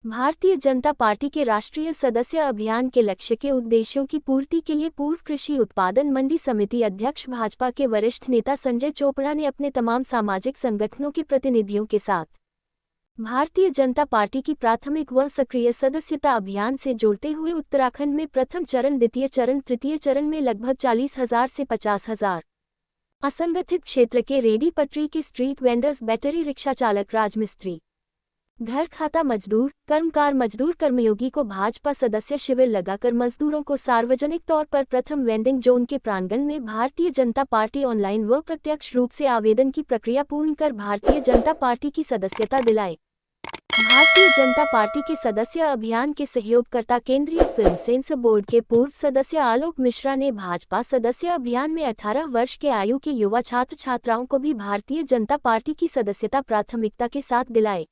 Bharatiya Janata party के राष्ट्रीय सदस्य अभियान के लक्ष्य के उद्देश्यों की पूर्ति के लिए पूर्व कृषि उत्पादन मंडी समिति अध्यक्ष भाजपा के वरिष्ठ नेता संजय चोपड़ा ने अपने तमाम सामाजिक संगठनों के प्रतिनिधियों के साथ भारतीय जनता पार्टी की प्राथमिक व सक्रिय सदस्यता अभियान से जोड़ते हुए उत्तराखंड में प्रथम चरण, द्वितीय चरण, तृतीय चरण में लगभग 40,000 से 50,000 असंगठित क्षेत्र के रेडी पटरी के स्ट्रीट वेंडर्स, बैटरी रिक्शा चालक, राजमिस्त्री, घर खाता मजदूर, कर्मकार मजदूर, कर्मयोगी को भाजपा सदस्य शिविर लगाकर मजदूरों को सार्वजनिक तौर पर प्रथम वेंडिंग जोन के प्रांगण में भारतीय जनता पार्टी ऑनलाइन व प्रत्यक्ष रूप से आवेदन की प्रक्रिया पूर्ण कर भारतीय जनता पार्टी की सदस्यता दिलाए। भारतीय जनता पार्टी के सदस्य अभियान के सहयोगकर्ता केंद्रीय फिल्म सेंसर बोर्ड के पूर्व सदस्य आलोक मिश्रा ने भाजपा सदस्य अभियान में 18 वर्ष के आयु के युवा छात्र छात्राओं को भी भारतीय जनता पार्टी की सदस्यता प्राथमिकता के साथ दिलाए।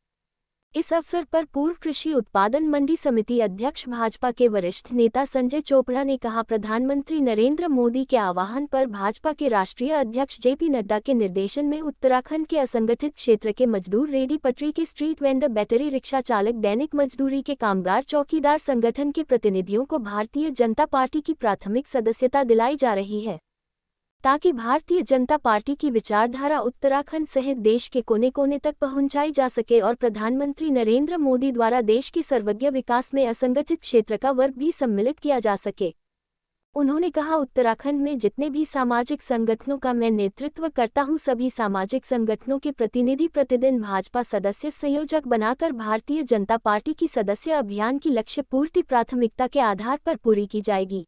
इस अवसर पर पूर्व कृषि उत्पादन मंडी समिति अध्यक्ष भाजपा के वरिष्ठ नेता संजय चोपड़ा ने कहा, प्रधानमंत्री नरेंद्र मोदी के आह्वान पर भाजपा के राष्ट्रीय अध्यक्ष जेपी नड्डा के निर्देशन में उत्तराखंड के असंगठित क्षेत्र के मजदूर, रेडी पटरी के स्ट्रीट वेंडर, बैटरी रिक्शा चालक, दैनिक मजदूरी के कामगार, चौकीदार संगठन के प्रतिनिधियों को भारतीय जनता पार्टी की प्राथमिक सदस्यता दिलाई जा रही है, ताकि भारतीय जनता पार्टी की विचारधारा उत्तराखंड सहित देश के कोने कोने तक पहुंचाई जा सके और प्रधानमंत्री नरेंद्र मोदी द्वारा देश के सर्वज्ञ विकास में असंगठित क्षेत्र का वर्ग भी सम्मिलित किया जा सके। उन्होंने कहा, उत्तराखंड में जितने भी सामाजिक संगठनों का मैं नेतृत्व करता हूं, सभी सामाजिक संगठनों के प्रतिनिधि प्रतिदिन भाजपा सदस्य संयोजक बनाकर भारतीय जनता पार्टी की सदस्य अभियान की लक्ष्य पूर्ति प्राथमिकता के आधार पर पूरी की जाएगी।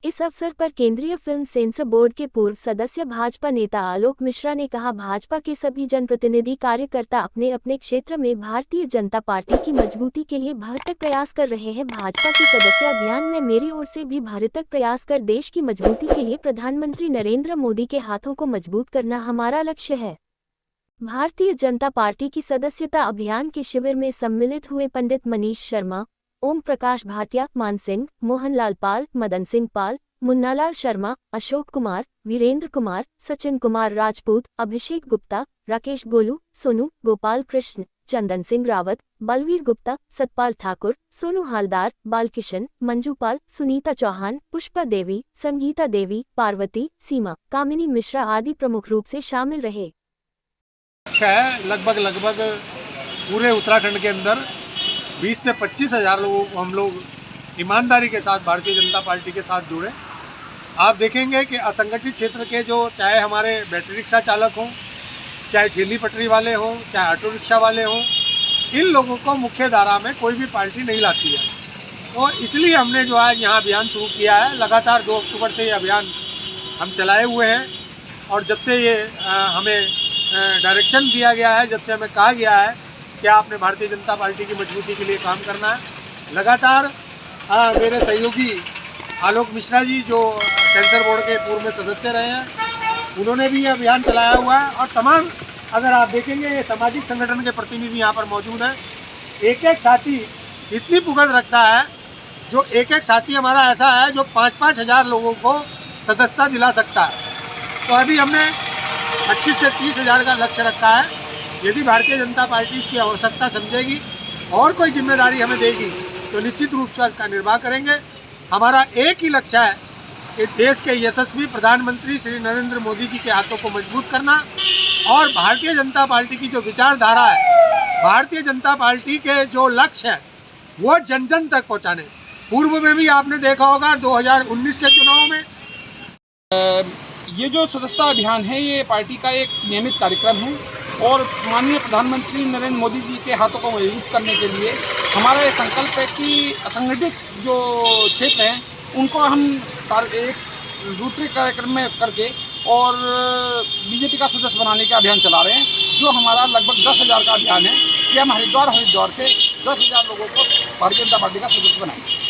इस अवसर पर केंद्रीय फिल्म सेंसर बोर्ड के पूर्व सदस्य भाजपा नेता आलोक मिश्रा ने कहा, भाजपा के सभी जनप्रतिनिधि कार्यकर्ता अपने अपने क्षेत्र में भारतीय जनता पार्टी की मजबूती के लिए भरसक प्रयास कर रहे हैं। भाजपा के सदस्य अभियान में मेरी ओर से भी भरसक प्रयास कर देश की मजबूती के लिए प्रधानमंत्री नरेंद्र मोदी के हाथों को मजबूत करना हमारा लक्ष्य है। भारतीय जनता पार्टी की सदस्यता अभियान के शिविर में सम्मिलित हुए पंडित मनीष शर्मा, ओम प्रकाश भाटिया, मान सिंह, मोहनलाल पाल, मदन सिंह पाल, मुन्नालाल शर्मा, अशोक कुमार, वीरेंद्र कुमार, सचिन कुमार राजपूत, अभिषेक गुप्ता, राकेश गोलू, सोनू, गोपाल कृष्ण, चंदन सिंह रावत, बलवीर गुप्ता, सतपाल ठाकुर, सोनू हालदार, बालकिशन, मंजू पाल, सुनीता चौहान, पुष्पा देवी, संगीता देवी, पार्वती, सीमा, कामिनी मिश्रा आदि प्रमुख रूप से शामिल रहे। लगभग पूरे उत्तराखंड के अंदर 20 से 25,000 लोगों को हम लोग ईमानदारी के साथ भारतीय जनता पार्टी के साथ जुड़े। आप देखेंगे कि असंगठित क्षेत्र के जो, चाहे हमारे बैटरी रिक्शा चालक हों, चाहे ठेली पटरी वाले हों, चाहे ऑटो रिक्शा वाले हों, इन लोगों को मुख्य धारा में कोई भी पार्टी नहीं लाती है। तो इसलिए हमने जो है यहाँ अभियान शुरू किया है। लगातार 2 अक्टूबर से ये अभियान हम चलाए हुए हैं और जब से ये हमें डायरेक्शन दिया गया है, जब से हमें कहा गया है कि आपने भारतीय जनता पार्टी की मजबूती के लिए काम करना है, लगातार मेरे सहयोगी आलोक मिश्रा जी जो सेंसर बोर्ड के पूर्व में सदस्य रहे हैं, उन्होंने भी ये अभियान चलाया हुआ है। और तमाम, अगर आप देखेंगे, ये सामाजिक संगठन के प्रतिनिधि यहाँ पर मौजूद हैं। एक एक साथी इतनी पुगत रखता है, जो एक एक साथी हमारा ऐसा है जो 5-5 हज़ार लोगों को सदस्यता दिला सकता है। तो अभी हमने 25 से 30 हज़ार का लक्ष्य रखा है। यदि भारतीय जनता पार्टी इसकी आवश्यकता समझेगी और कोई जिम्मेदारी हमें देगी तो निश्चित रूप से इसका निर्वाह करेंगे। हमारा एक ही लक्ष्य है कि देश के यशस्वी प्रधानमंत्री श्री नरेंद्र मोदी जी के हाथों को मजबूत करना और भारतीय जनता पार्टी की जो विचारधारा है, भारतीय जनता पार्टी के जो लक्ष्य है, वो जन जन तक पहुँचाने। पूर्व में भी आपने देखा होगा 2019 के चुनाव में ये जो सदस्यता अभियान है, ये पार्टी का एक नियमित कार्यक्रम है और माननीय प्रधानमंत्री नरेंद्र मोदी जी के हाथों को मजबूत करने के लिए हमारा ये संकल्प है कि असंगठित जो क्षेत्र हैं उनको हम एक सूत्री कार्यक्रम में करके और बीजेपी का सदस्य बनाने का अभियान चला रहे हैं, जो हमारा लगभग 10,000 का अभियान है कि हम हरिद्वार से 10,000 लोगों को भारतीय जनता पार्टी का सदस्य बनाएंगे।